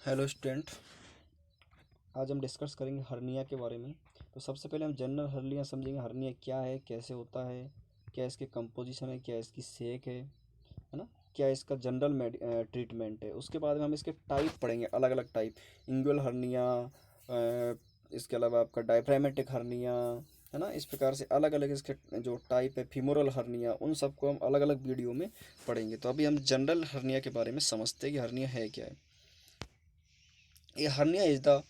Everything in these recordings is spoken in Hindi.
Hello student. आज हम डिस्कस करेंगे हर्निया के बारे में। तो सबसे पहले हम जनरल हर्निया समझेंगे। हर्निया क्या है, कैसे होता है, क्या इसके कंपोजिशन है, क्या इसकी सेक है ना, क्या इसका जनरल ट्रीटमेंट है। उसके बाद में हम इसके टाइप पढ़ेंगे, अलग अलग टाइप। इंगुअल हर्निया, इसके अलावा आपका डायफ्रामेटिक हर्निया, है ना। इस प्रकार से अलग अलग इसके जो टाइप है, फीमोरल हर्निया, उन सबको हम अलग अलग वीडियो में पढ़ेंगे। तो अभी हम जनरल हर्निया के बारे में समझते हैं कि हर्निया है क्या है। ये hernia is the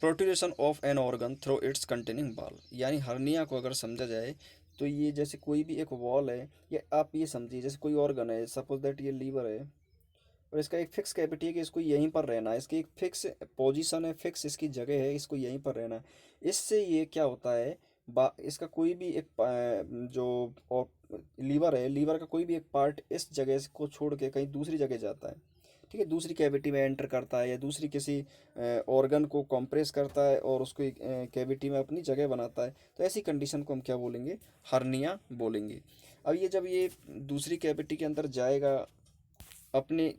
protrusion of an organ through it's containing wall. यानी हर्निया को अगर समझा जाए तो ये जैसे कोई भी एक वॉल है, या आप ये समझिए जैसे कोई ऑर्गन है, सपोज दैट ये लीवर है, और इसका एक फिक्स कैविटी है कि इसको यहीं पर रहना है, इसकी एक फिक्स पोजीशन है, फिक्स इसकी जगह है, इसको यहीं पर रहना है। इससे ये क्या होता है, इसका कोई भी एक जो लीवर है, लीवर का कोई भी एक पार्ट इस जगह को छोड़ के कहीं दूसरी जगह जाता है, ठीक है, दूसरी कैविटी में एंटर करता है, या दूसरी किसी ऑर्गन को कंप्रेस करता है और उसको एक कैविटी में अपनी जगह बनाता है। तो ऐसी कंडीशन को हम क्या बोलेंगे, हर्निया बोलेंगे। अब ये जब ये दूसरी कैविटी के अंदर जाएगा अपनी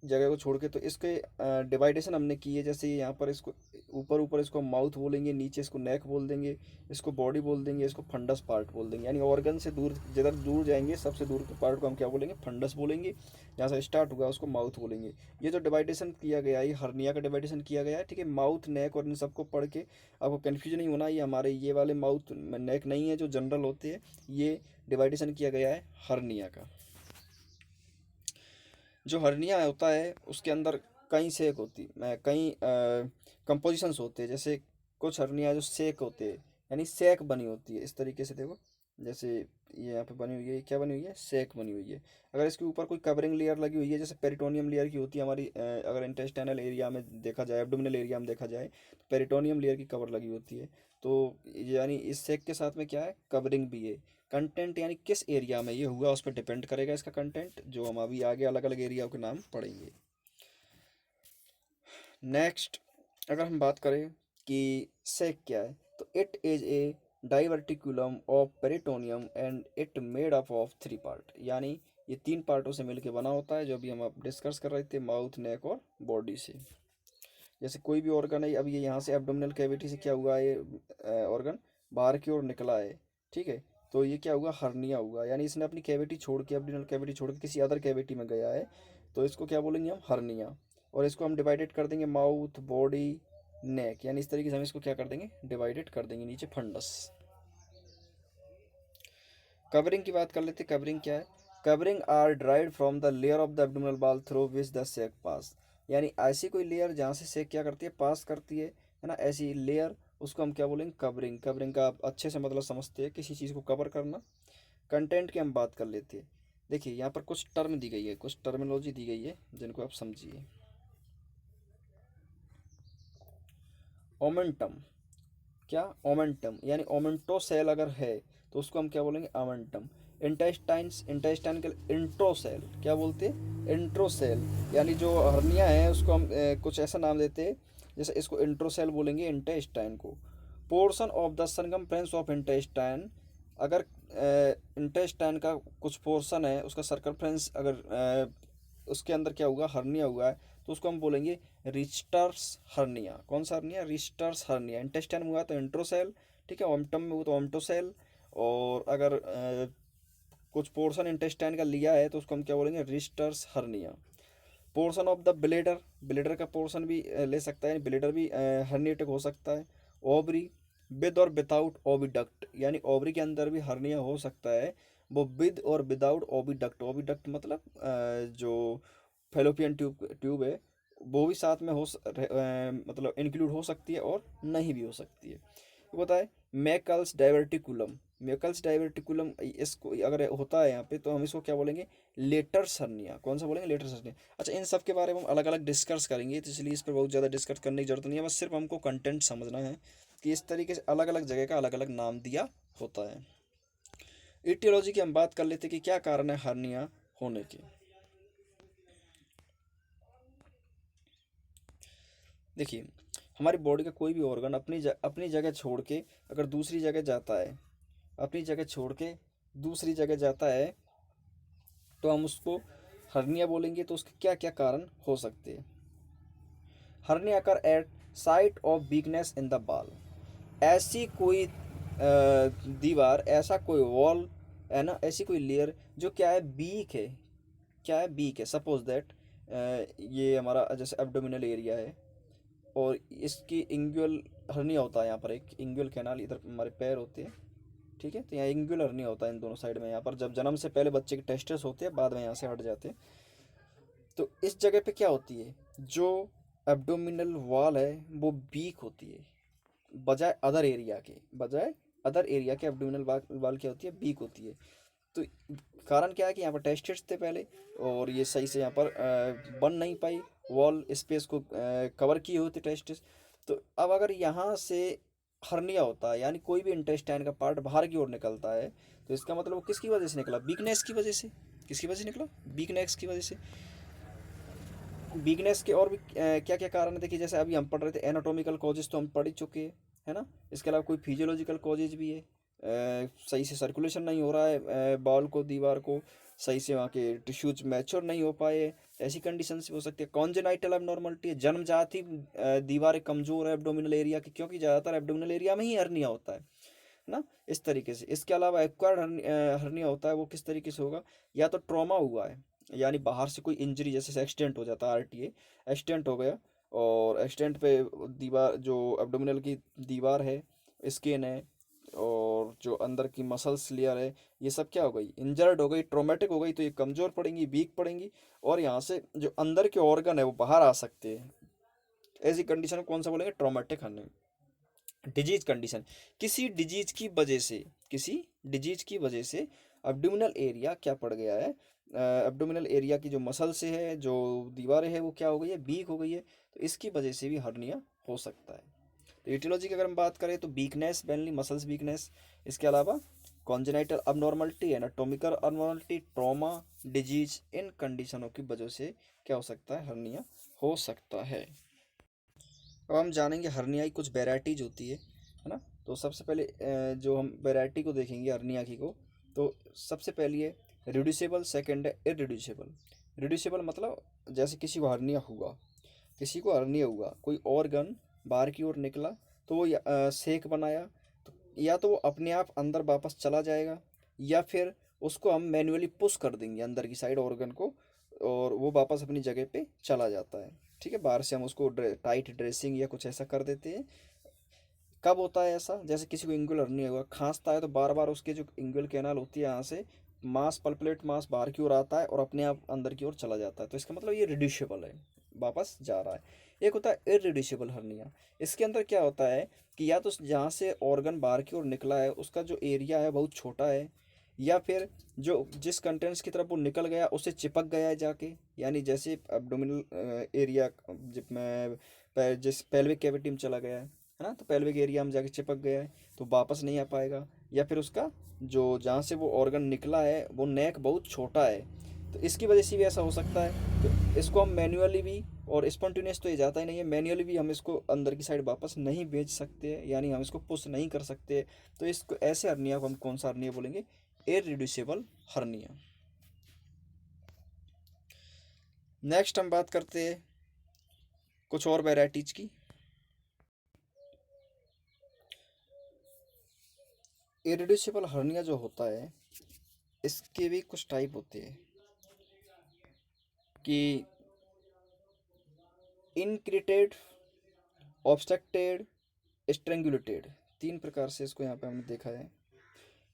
जगह को छोड़ के, तो इसके डिवाइडेशन हमने की है। जैसे यहाँ पर इसको ऊपर ऊपर इसको माउथ बोलेंगे, नीचे इसको नेक बोल देंगे, इसको बॉडी बोल देंगे, इसको फंडस पार्ट बोल देंगे। यानी ऑर्गन से दूर, जिधर दूर जाएंगे सबसे दूर के पार्ट को हम क्या बोलेंगे, फंडस बोलेंगे। जहाँ से स्टार्ट हुआ उसको माउथ बोलेंगे। ये जो डिवाइडेशन किया गया है, ये हर्निया का डिवाइडेशन किया गया है, ठीक है। माउथ, नेक और इन सबको पढ़ के आपको कन्फ्यूजन नहीं होना। ये हमारे ये वाले माउथ नेक नहीं है जो जनरल होते हैं, ये डिवाइडेशन किया गया है हर्निया का। जो हर्निया होता है उसके अंदर कई सेक होती कई कंपोजिशंस होते हैं। जैसे कुछ हर्निया जो सेक होते हैं, यानी सेक बनी होती है। इस तरीके से देखो, जैसे ये यहाँ पे बनी हुई है, क्या बनी हुई है, सेक बनी हुई है। अगर इसके ऊपर कोई कवरिंग लेयर लगी हुई है, जैसे पेरिटोनियम लेयर की होती है हमारी, अगर इंटेस्टाइनल एरिया में देखा जाए, एब्डोमिनल एरिया में देखा जाए, तो पेरिटोनियम लेयर की कवर लगी होती है। तो यानी इस सेक के साथ में क्या है, कवरिंग भी है। कंटेंट यानी किस एरिया में ये हुआ उस पर डिपेंड करेगा इसका कंटेंट, जो हम अभी आगे अलग अलग एरिया के नाम पढ़ेंगे। नेक्स्ट, अगर हम बात करें कि सेक क्या है, तो it is a diverticulum of peritoneum and it made up of three part. यानी ये तीन पार्टों से मिलकर बना होता है, जो अभी हम अब डिस्कस कर रहे थे, माउथ, नेक और बॉडी से। जैसे कोई भी ऑर्गन है, अब ये यहाँ से एब्डोमिनल कैविटी से क्या हुआ, ये ऑर्गन बाहर की ओर निकला है, ठीक है। तो ये क्या हुआ, हर्निया हुआ। यानी इसने अपनी कैविटी छोड़ के, एब्डोमिनल कैविटी छोड़ के किसी अदर कैविटी में गया है, तो इसको क्या बोलेंगे हम, हर्निया। और इसको हम डिवाइडेड कर देंगे माउथ, बॉडी, नेक। यानी इस तरीके से हम इसको क्या कर देंगे, डिवाइडेड कर देंगे, नीचे फंडस। कवरिंग की बात कर लेते, कवरिंग क्या है। Covering are derived from the layer of the abdominal wall through which the sac pass. यानी ऐसी कोई लेयर जहाँ से सेक क्या करती है, पास करती है ना, ऐसी लेयर, उसको हम क्या बोलेंगे, कवरिंग। कवरिंग का आप अच्छे से मतलब समझते हैं, किसी चीज़ को कवर करना। कंटेंट की हम बात कर लेते हैं। देखिए यहाँ पर कुछ टर्म दी गई है, कुछ टर्मिनोलॉजी दी गई है, जिनको आप समझिए। ओमेंटम, क्या, ओमेंटम, यानी ओमेंटो सेल अगर है तो उसको हम क्या बोलेंगे, ओमेंटम। इंटेस्टाइन्स, इंटेस्टाइन के इंट्रोसेल, क्या बोलते हैं, इंट्रोसेल। यानी जो हर्निया है उसको हम कुछ ऐसा नाम देते हैं, जैसे इसको इंट्रोसेल बोलेंगे, इंटेस्टाइन को। Portion of the circumference of intestine, अगर इंटेस्टाइन का कुछ पोर्शन है, उसका सर्कमफ्रेंस अगर उसके अंदर क्या हुआ, हर्निया हुआ है, तो उसको हम बोलेंगे रिस्टर्स हर्निया। कौन सा हर्निया, रिस्टर्स हर्निया। इंटेस्टाइन में हुआ तो इंट्रोसेल, ठीक है। ओम्पटम में हुआ तो ओम्टोसेल। और अगर कुछ पोर्शन इंटेस्टाइन का लिया है तो उसको हम क्या बोलेंगे, Richter's hernia. Portion of the bladder, bladder का पोर्शन भी ले सकता है, ब्लेडर भी हर्निएटिक हो सकता है। ओवरी, विद और विदाउट ओविडक्ट, यानी ओवरी के अंदर भी हर्निया हो सकता है, वो विद और विदाउट ओविडक्ट। ओविडक्ट मतलब जो फेलोपियन ट्यूब ट्यूब है, वो भी साथ में मतलब इंक्लूड हो सकती है और नहीं भी हो सकती है। तो बताए मैकल्स डाइवर्टिकुलम, मैकल्स डाइवर्टिकुलम, इसको अगर होता है यहाँ पे तो हम इसको क्या बोलेंगे, लेटर्स हर्निया। कौन सा बोलेंगे, लेटर्स हर्निया। अच्छा, इन सब के बारे में हम अलग अलग डिस्कस करेंगे, तो इसलिए इस पर बहुत ज़्यादा डिस्कस करने की जरूरत नहीं है। बस सिर्फ हमको कंटेंट समझना है कि इस तरीके से अलग अलग जगह का अलग अलग नाम दिया होता है। इटियोलॉजी की हम बात कर लेते हैं कि क्या कारण है हर्निया होने के। देखिए, हमारी बॉडी का कोई भी ऑर्गन अपनी जगह छोड़ के अगर दूसरी जगह जाता है, अपनी जगह छोड़ के दूसरी जगह जाता है, तो हम उसको हर्निया बोलेंगे। तो उसके क्या क्या कारण हो सकते हैं। Hernia occur at site of weakness in the ball. ऐसी कोई दीवार, ऐसा कोई वॉल है ना, ऐसी कोई लेयर जो क्या है, वीक है। क्या है, वीक है। सपोज दैट ये हमारा जैसे एब्डोमिनल एरिया है और इसकी इंगुअल हर्निया होता है। यहाँ पर एक इंगुअल कैनाल, इधर हमारे पैर होते हैं, ठीक है। तो यहाँ इंगुअल हर्निया होता है इन दोनों साइड में। यहाँ पर जब जन्म से पहले बच्चे के टेस्टिस होते हैं, बाद में यहाँ से हट जाते हैं। तो इस जगह पे क्या होती है, जो एब्डोमिनल वॉल है वो वीक होती है, बजाय अदर एरिया के, बजाय अदर एरिया के एब्डोमिनल वॉल क्या होती है, वीक होती है। तो कारण क्या है कि यहाँ पर टेस्टिस थे पहले और ये सही से यहाँ पर बन नहीं पाई, वॉल स्पेस को कवर किए होते टेस्टिस। तो अब अगर यहाँ से हर्निया होता है, यानी कोई भी इंटेस्टाइन का पार्ट बाहर की ओर निकलता है, तो इसका मतलब वो किसकी वजह से निकला, वीकनेस की वजह से। किसकी वजह से निकला, वीकनेस की वजह से। वीकनेस के और भी क्या क्या कारण है, देखिए जैसे अभी हम पढ़ रहे थे एनाटॉमिकल कॉजेज तो हम पढ़ ही चुके हैं, है ना। इसके अलावा कोई फिजियोलॉजिकल कॉजेज भी है, सही से सर्कुलेशन नहीं हो रहा है बॉल को, दीवार को, सही से वहाँ के टिश्यूज मैच्योर नहीं हो पाए, ऐसी कंडीशन हो सकती है। कॉन्जेनाइटल एबनॉर्मलिटी है, जन्मजात ही दीवारें कमजोर है एब्डोमिनल एरिया की, क्योंकि ज़्यादातर एब्डोमिनल एरिया में ही हर्निया होता है ना, इस तरीके से। इसके अलावा एक्वायर्ड हर्निया होता है, वो किस तरीके से होगा, या तो ट्रॉमा हुआ है, यानी बाहर से कोई इंजरी, जैसे एक्सीडेंट हो जाता है, आरटीए एक्सीडेंट हो गया और एक्सीडेंट पे दीवार, जो एब्डोमिनल की दीवार है, स्किन है और जो अंदर की मसल्स लेयर है, ये सब क्या हो गई, इंजर्ड हो गई, ट्रोमेटिक हो गई, तो ये कमज़ोर पड़ेंगी, वीक पड़ेंगी और यहाँ से जो अंदर के ऑर्गन है वो बाहर आ सकते हैं। ऐसी कंडीशन को कौन सा बोलेंगे, ट्रोमेटिक हर्निया। डिजीज कंडीशन, किसी डिजीज की वजह से, किसी डिजीज की वजह से एब्डोमिनल एरिया क्या पड़ गया है, एब्डोमिनल एरिया की जो मसल से है, जो दीवारें हैं, वो क्या हो गई है, वीक हो गई है। तो इसकी वजह से भी हर्निया हो सकता है। तो एटियोलॉजी की अगर हम बात करें तो वीकनेस, मेनली मसल्स वीकनेस, इसके अलावा congenital abnormality, anatomical abnormality, trauma, disease, इन कंडीशनों की वजह से क्या हो सकता है, हर्निया हो सकता है। अब हम जानेंगे हर्निया की कुछ वेराइटीज होती है ना। तो सबसे पहले जो हम वैरायटी को देखेंगे हर्निया की को, तो सबसे पहली है रिड्यूसिबल, सेकंड है इरिड्यूसिबल। रिड्यूसिबल मतलब जैसे किसी को हर्निया हुआ, किसी को हर्निया हुआ, कोई ऑर्गन बाहर की ओर निकला, तो वो सेक बनाया, तो या तो वो अपने आप अंदर वापस चला जाएगा, या फिर उसको हम मैन्युअली पुश कर देंगे अंदर की साइड ऑर्गन को, और वो वापस अपनी जगह पे चला जाता है, ठीक है। बाहर से हम उसको टाइट ड्रेसिंग या कुछ ऐसा कर देते हैं। कब होता है ऐसा, जैसे किसी को इंगुलर नहीं हुआ, खांसता है, तो बार बार उसके जो इंगुल कैनाल होती है, यहाँ से मांस, पल्पलेट मांस बाहर की ओर आता है और अपने आप अंदर की ओर चला जाता है, तो इसका मतलब ये रिड्यूसिबल है, वापस जा रहा है। एक होता है इरिड्यूसिबल हर्निया। इसके अंदर क्या होता है कि या तो जहाँ से ऑर्गन बाहर की ओर निकला है उसका जो एरिया है बहुत छोटा है, या फिर जो जिस कंटेंट्स की तरफ वो निकल गया उससे चिपक गया है जाके, यानी जैसे एब्डोमिनल एरिया में जिस पेल्विक कैविटी में चला गया है ना, तो पेल्विक एरिया में जाके चिपक गया है, तो वापस नहीं आ पाएगा। या फिर उसका जो जहाँ से वो ऑर्गन निकला है वो नेक बहुत छोटा है, तो इसकी वजह से भी ऐसा हो सकता है। तो इसको हम मैन्युअली भी, और स्पॉन्टेनियस तो ये जाता ही नहीं है, मैन्युअली भी हम इसको अंदर की साइड वापस नहीं भेज सकते हैं, यानी हम इसको पुश नहीं कर सकते। तो इसको ऐसे हर्निया को हम कौन सा हर्निया बोलेंगे, इररिड्यूसिबल हर्निया। नेक्स्ट हम बात करते हैं कुछ और वेराइटीज की। इरिड्यूसिबल हर्निया जो होता है इसके भी कुछ टाइप होते हैं, कि इनक्रिटेड, ऑब्स्ट्रक्टेड, स्ट्रेंगुलेटेड, तीन प्रकार से इसको यहाँ पे हमने देखा है।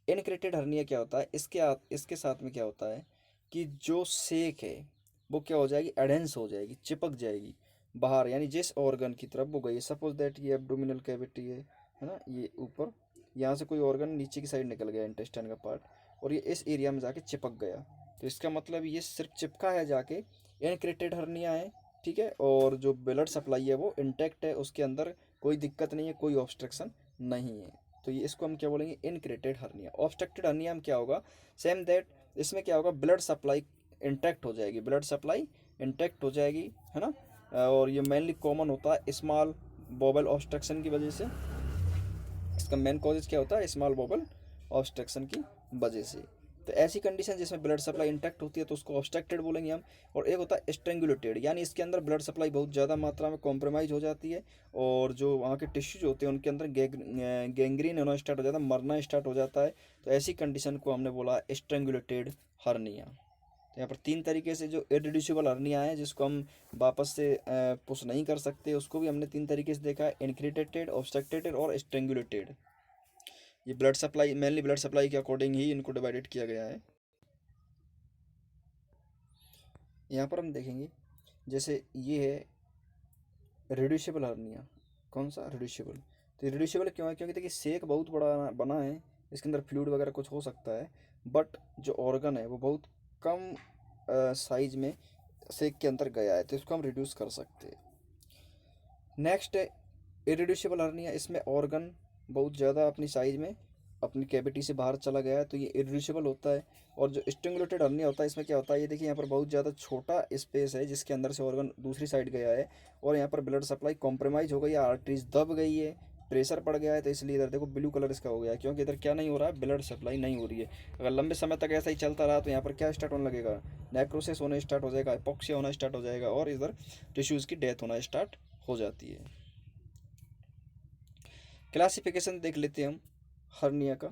इनक्रिटेड हर्निया क्या होता है, इसके साथ में क्या होता है कि जो सेक है वो क्या हो जाएगी, एडेंस हो जाएगी, चिपक जाएगी बाहर, यानी जिस ऑर्गन की तरफ वो गई, सपोज दैट ये एब्डोमिनल कैविटी है ना, ये ऊपर, यहाँ से कोई ऑर्गन नीचे की साइड निकल गया इंटेस्टाइन का पार्ट, और ये इस एरिया में जाके चिपक गया, तो इसका मतलब ये सिर्फ चिपका है जाके, इनक्रिटेड हर्निया है, ठीक है। और जो ब्लड सप्लाई है वो इंटैक्ट है, उसके अंदर कोई दिक्कत नहीं है, कोई ऑब्स्ट्रक्शन नहीं है, तो ये इसको हम क्या बोलेंगे, इनक्रिटेड हर्निया। ऑब्स्ट्रक्टेड हर्निया में क्या होगा, सेम दैट, इसमें क्या होगा, ब्लड सप्लाई इंटैक्ट हो जाएगी, ब्लड सप्लाई इंटैक्ट हो जाएगी, है ना। और ये मेनली कॉमन होता है स्मॉल बॉबल ऑब्स्ट्रक्शन की वजह से। इसका मेन कॉजेज क्या होता है, स्मॉल बॉबल ऑब्स्ट्रक्शन की वजह से। तो ऐसी कंडीशन जिसमें ब्लड सप्लाई इंटैक्ट होती है तो उसको ऑब्स्ट्रक्टेड बोलेंगे हम। और एक होता है स्ट्रेंगुलेटेड, यानी इसके अंदर ब्लड सप्लाई बहुत ज़्यादा मात्रा में कॉम्प्रोमाइज़ हो जाती है और जो वहाँ के टिश्यूज होते हैं उनके अंदर गैंग्रीन होना स्टार्ट हो जाता है, मरना स्टार्ट हो जाता है। तो ऐसी कंडीशन को हमने बोला स्ट्रेंगुलेटेड हर्निया। तो यहाँ पर 3 तरीके से जो इररिड्यूसिबल हर्निया है जिसको हम वापस से पुश नहीं कर सकते, उसको भी हमने 3 तरीके से देखा है, इनक्रीटेटेड, ऑब्स्ट्रक्टेड और स्ट्रेंगुलेटेड। ये blood supply, mainly blood supply के अकॉर्डिंग ही इनको डिवाइडेड किया गया है। यहाँ पर हम देखेंगे जैसे ये है रिड्यूसिबल हर्निया। कौन सा? रिड्यूसिबल। तो रिड्यूसिबल क्यों है? क्योंकि देखिए सेक बहुत बड़ा बना है, इसके अंदर फ्लूइड वगैरह कुछ हो सकता है, बट जो ऑर्गन है वो बहुत कम साइज में सेक के अंदर गया है, तो इसको हम रिड्यूस कर सकते हैं। नेक्स्ट है इरिड्यूसिबल हर्निया। इसमें ऑर्गन बहुत ज़्यादा अपनी साइज में अपनी कैविटी से बाहर चला गया है, तो ये इरिड्यूसिबल होता है। और जो स्टिमुलेटेड हर्निया होता है इसमें क्या होता है, ये देखिए यहाँ पर बहुत ज़्यादा छोटा स्पेस है जिसके अंदर से ऑर्गन दूसरी साइड गया है और यहाँ पर ब्लड सप्लाई कॉम्प्रोमाइज़ हो गई है, आर्टरीज दब गई है, प्रेशर पड़ गया है, तो इसलिए इधर देखो ब्लू कलर इसका हो गया है, क्योंकि इधर क्या नहीं हो रहा है, ब्लड सप्लाई नहीं हो रही है। अगर लंबे समय तक ऐसा ही चलता रहा तो यहाँ पर क्या स्टार्ट होने लगेगा, नेक्रोसिस होना स्टार्ट हो जाएगा, हिपोक्सिया होना स्टार्ट हो जाएगा और इधर टिश्यूज़ की डेथ होना स्टार्ट हो जाती है। क्लासिफिकेशन देख लेते हैं हम हर्निया का।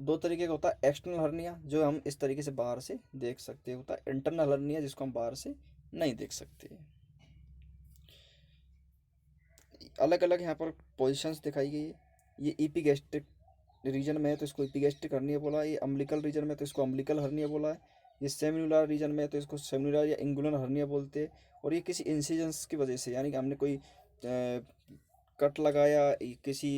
2 तरीके का होता है, एक्सटर्नल हर्निया जो हम इस तरीके से बाहर से देख सकते हैं, होता है इंटरनल हर्निया जिसको हम बाहर से नहीं देख सकते। अलग अलग यहाँ पर पोजीशंस दिखाई गई है। ये ईपीगैस्ट्रिक रीजन में है तो इसको ईपीगैस्ट्रिक हर्निया बोला है, ये अम्बिलिकल रीजन में तो इसको अम्बिलिकल हर्निया बोला है, ये सेमिनुलर रीजन में है तो इसको सेमिनुलर या इंगुलर हर्निया बोलते हैं। और ये किसी इंसिजन्स की वजह से, यानी कि हमने कोई कट लगाया किसी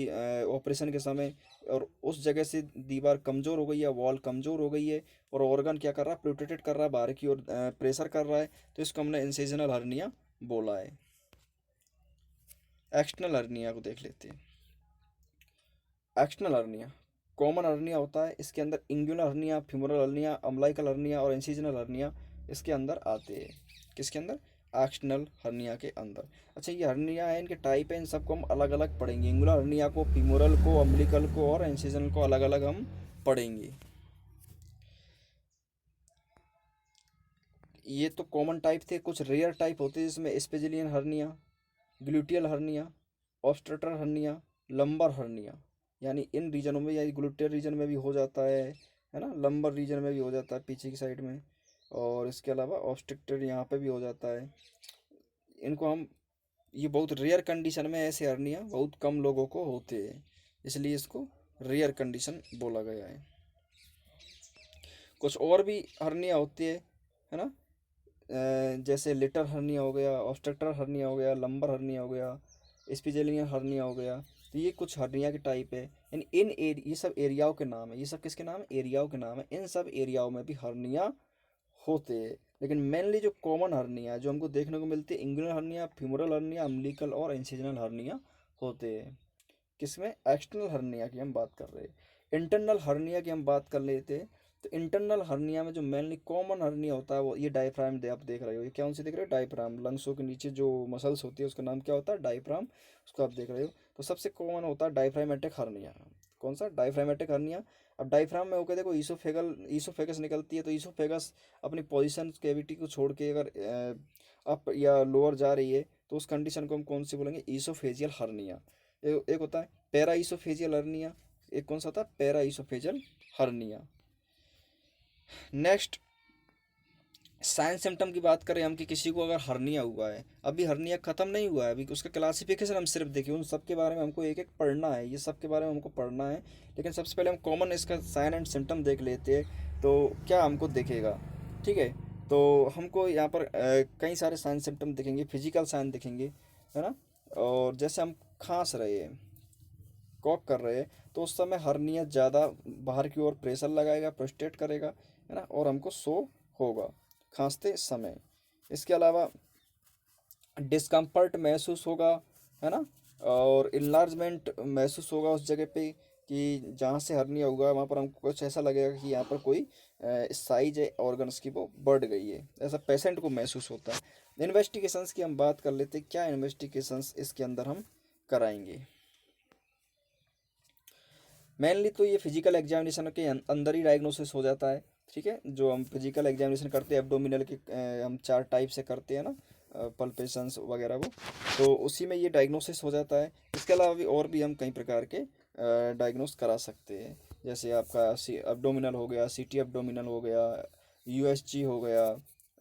ऑपरेशन के समय और उस जगह से दीवार कमज़ोर हो गई है, वॉल कमज़ोर हो गई है और ऑर्गन क्या कर रहा है, प्रोटेक्टेड कर रहा है, बाहर की ओर प्रेशर कर रहा है, तो इसको हमने इंसिजनल हर्निया बोला है। एक्सटर्नल हर्निया को देख लेते हैं। एक्सटर्नल हर्निया कॉमन हर्निया होता है, इसके अंदर inguinal hernia, femoral hernia, umbilical hernia और इंसिजनल हर्निया इसके अंदर आते हैं। किसके अंदर? एक्सटर्नल हर्निया के अंदर। अच्छा, ये हर्निया है, इनके टाइप है, इन सबको हम अलग अलग पढ़ेंगे। इंगुलर हर्निया को, फ्यूमरल को, अम्बिलिकल को और इंसिजनल को अलग अलग हम पढ़ेंगे। ये तो कॉमन टाइप थे। कुछ रेयर टाइप होते हैं जिसमें Spigelian hernia, gluteal hernia, obturator hernia, lumbar hernia, यानी इन रीजनों में, या ग्लूटियल रीजन में भी हो जाता है ना, लंबर रीजन में भी हो जाता है पीछे की साइड में, और इसके अलावा ऑब्स्ट्रक्टेड यहाँ पे भी हो जाता है। इनको हम, ये बहुत रेयर कंडीशन में ऐसे हर्निया बहुत कम लोगों को होते हैं, इसलिए इसको रेयर कंडीशन बोला गया है। कुछ और भी हर्निया होती है ना, जैसे लिटर हर्निया हो गया, ऑब्स्ट्रक्टर हर्निया हो गया, लंबर हर्निया हो गया, स्पिजेलियन हर्निया हो गया। तो ये कुछ हर्निया के टाइप है, यानी ये सब एरियाओं के नाम है। ये सब किसके नाम है? एरियाओं के नाम है। इन सब एरियाओं में भी हर्निया होते हैं, लेकिन मेनली जो कॉमन हर्निया जो हमको देखने को मिलती है, इंगुलर हर्निया, फ्यूमरल हर्निया, अम्बिलिकल और इंसिजनल हर्निया होते हैं। किसमें? एक्सटर्नल हर्निया की हम बात कर रहे हैं। इंटरनल हर्निया की हम बात कर लेते हैं। तो इंटरनल हर्निया में जो मेनली कॉमन हर्निया होता है वो ये डायफ्राम आप देख रहे हो, ये क्या उनसे देख रहे हो? डायफ्राम, लंग्सों के नीचे जो मसल्स होती है उसका नाम क्या होता है? डायफ्राम, उसको आप देख रहे हो। तो सबसे कॉमन होता है डायफ्रामेटिक हर्निया। कौन सा? Diaphragmatic hernia. अब डायफ्राम में होकर देखो ईसोफेगस निकलती है, तो ईसोफेगस अपनी पोजिशन कैविटी को छोड़ के अगर अप या लोअर जा रही है तो उस कंडीशन को हम कौन सी बोलेंगे? Oesophageal hernia. एक होता है पैरा ईसोफेजियल हर्निया, एक कौन सा था? Para oesophageal hernia. Next, sign symptom की बात करें हम कि किसी को अगर हर्निया हुआ है, अभी हर्निया खत्म नहीं हुआ है, अभी उसका क्लासिफिकेशन हम सिर्फ देखिए, उन सब के बारे में हमको एक एक पढ़ना है, ये सब के बारे में हमको पढ़ना है। लेकिन सबसे पहले हम कॉमन इसका साइन एंड सिम्टम देख लेते हैं, तो क्या हमको दिखेगा? ठीक है, तो हमको यहाँ पर कई सारे साइन सिम्टम दिखेंगे, फिजिकल साइन दिखेंगे, है ना। और जैसे हम खांस रहे हैं, कॉक कर रहे हैं, तो उस समय हर्निया ज़्यादा बाहर की ओर प्रेशर लगाएगा, प्रोस्टेट करेगा, है ना, और हमको शो होगा खांसते समय। इसके अलावा डिस्कम्फर्ट महसूस होगा, है ना, और इन्लार्जमेंट महसूस होगा उस जगह पे कि जहाँ से हर्निया होगा वहाँ पर हमको कुछ ऐसा लगेगा कि यहाँ पर कोई साइज है ऑर्गन्स की वो बढ़ गई है, ऐसा पेशेंट को महसूस होता है। इन्वेस्टिगेशंस की हम बात कर लेते हैं, क्या इन्वेस्टिगेशंस इसके अंदर हम कराएंगे। मेनली तो ये फिजिकल एग्जामिनेशन के अंदर ही डायग्नोसिस हो जाता है, ठीक है। जो हम फिजिकल एग्जामिनेशन करते हैं एब्डोमिनल के, हम 4 टाइप से करते हैं ना, पल्पेशंस वगैरह वो, तो उसी में ये डायग्नोसिस हो जाता है। इसके अलावा भी और भी हम कई प्रकार के डायग्नोस करा सकते हैं, जैसे आपका सी एब्डोमिनल हो गया, सीटी एब्डोमिनल हो गया, यूएसजी हो गया,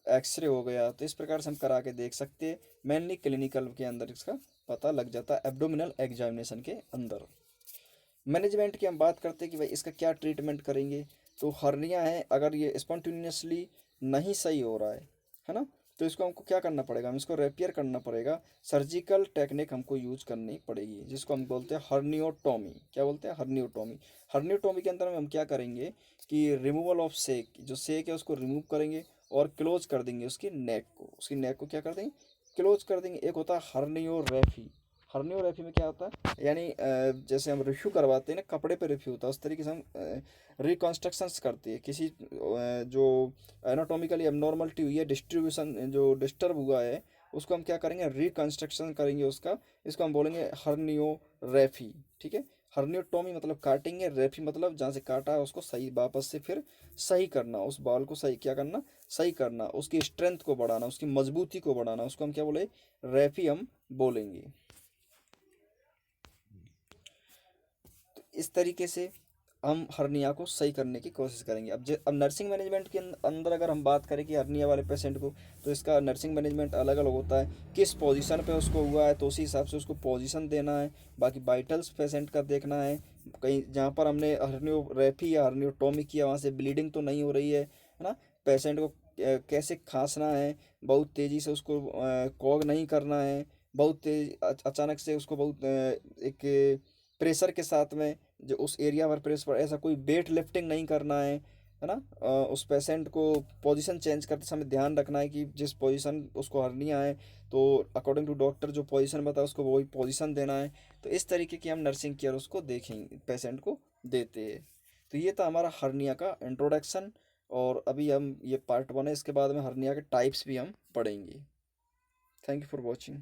एक्सरे हो गया। तो इस प्रकार से हम करा के देख सकते हैं। मेनली क्लिनिकल के अंदर इसका पता लग जाता है एब्डोमिनल एग्जामिनेशन के अंदर। मैनेजमेंट की हम बात करते हैं कि भाई इसका क्या ट्रीटमेंट करेंगे। तो हर्निया है, अगर ये स्पॉन्टेनियसली नहीं सही हो रहा है ना, तो इसको हमको क्या करना पड़ेगा, हम इसको रेपियर करना पड़ेगा। सर्जिकल टेक्निक हमको यूज करनी पड़ेगी, जिसको हम बोलते हैं हर्नियोटोमी। क्या बोलते हैं, हर्नियोटोमी। हर्नियोटोमी के अंदर में हम क्या करेंगे कि रिमूवल ऑफ सेक, जो सेक है उसको रिमूव करेंगे और क्लोज कर देंगे उसकी नेक को, उसकी नेक को क्या कर देंगे, क्लोज कर देंगे। एक होता है हर्नियोरेफी। हर्नियोरेफी में क्या होता है, यानी जैसे हम रिव्यू करवाते हैं ना, कपड़े पे रिव्यू होता है, उस तरीके से हम रिकॉन्स्ट्रक्शंस करते हैं किसी जो एनाटॉमिकली एबनॉर्मलिटी हुई है, डिस्ट्रीब्यूशन जो डिस्टर्ब हुआ है, उसको हम क्या करेंगे, रिकंस्ट्रक्शन करेंगे उसका। इसको हम बोलेंगे हर्नियोरेफी, ठीक है। हर्नियोटोमी मतलब काटेंगे, रेफी मतलब जहाँ से काटा है उसको सही वापस से फिर सही करना, उस बाल को सही क्या करना, सही करना, उसकी स्ट्रेंथ को बढ़ाना, उसकी मजबूती को बढ़ाना, उसको हम क्या बोले, रेफी हम बोलेंगे। इस तरीके से हम हर्निया को सही करने की कोशिश करेंगे। अब नर्सिंग मैनेजमेंट के अंदर अगर हम बात करें कि हर्निया वाले पेशेंट को, तो इसका नर्सिंग मैनेजमेंट अलग अलग होता है। किस पोजीशन पे उसको हुआ है तो उसी हिसाब से उसको पोजीशन देना है। बाकी वाइटल्स पेशेंट का देखना है, कहीं जहाँ पर हमने हर्नियोरेफी या हर्नियोटोमी किया वहाँ से ब्लीडिंग तो नहीं हो रही है ना। पेशेंट को कैसे खांसना है, बहुत तेज़ी से उसको कॉग नहीं करना है, बहुत तेज अचानक से उसको बहुत एक प्रेशर के साथ में, जो उस एरिया पर प्रेस पर ऐसा कोई वेट लिफ्टिंग नहीं करना है ना। उस पेशेंट को पोजीशन चेंज करते समय ध्यान रखना है कि जिस पोजीशन उसको हर्निया है, तो अकॉर्डिंग टू डॉक्टर जो पोजीशन बताए उसको वही पोजीशन देना है। तो इस तरीके की हम नर्सिंग केयर उसको देखेंगे, पेशेंट को देते हैं। तो ये था हमारा हर्निया का इंट्रोडक्शन। और अभी हम ये पार्ट 1 है, इसके बाद में हर्निया के टाइप्स भी हम पढ़ेंगे। Thank you for watching.